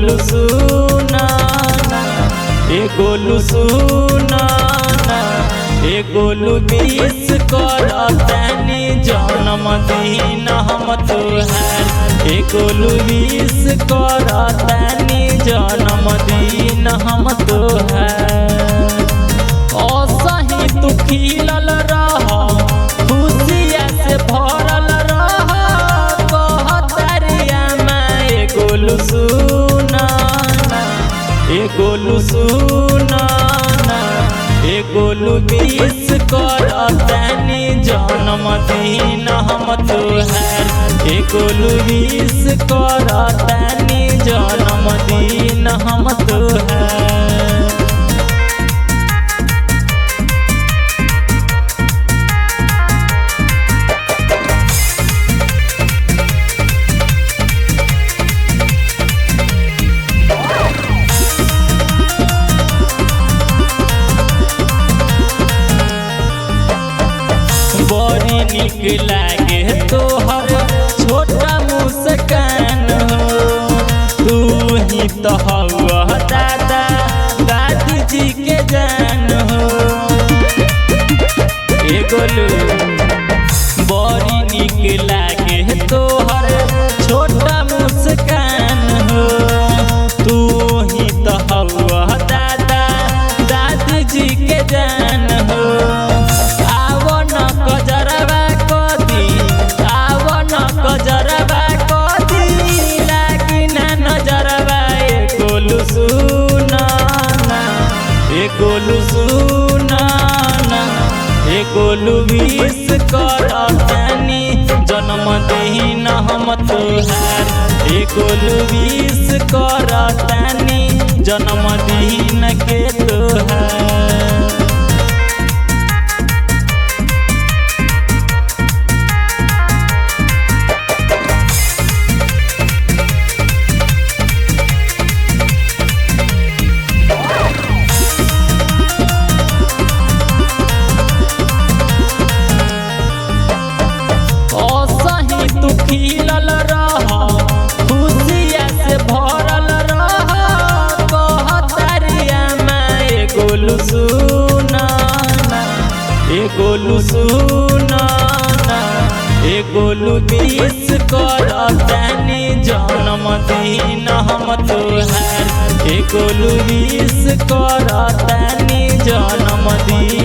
गोलू सुना ए गोलू सुना ए गोलू विश करतानी जन्मदिन हम तोहार ए गोलू विश करतानी जन्मदिन हम तोहार असही तू खिलल रह खुशिया से भरल रह कहतरिया माए गोलू सुना ए गोलू सुना ए गोलू विश करतानी जन्मदिन हम तोहार ए गोलू विश करतानी जन्मदिन हम तोहार। बड़ी निक लागे तोहर छोटा मुस्कान हो तू ही तो हवा दादा दादी जी के जान हो ए गोलू बड़ी निक लागे तोहर छोटा मुस्कान हो तू ही तो हवा दादा दादी जी के जान हो गोलू सुना ए गोलू विश करतानी जन्मदिन हम तोहार ए गोलू विश करतानी जन्मदिन के तोहार। तू खिलल रह खुशिया से भरल रह कहतरिया माए गोलू सुना ए गोलू सुना ए गोलू विश करतानी जन्मदिन हम तोहार ए गोलू विश करतानी जन्मदिन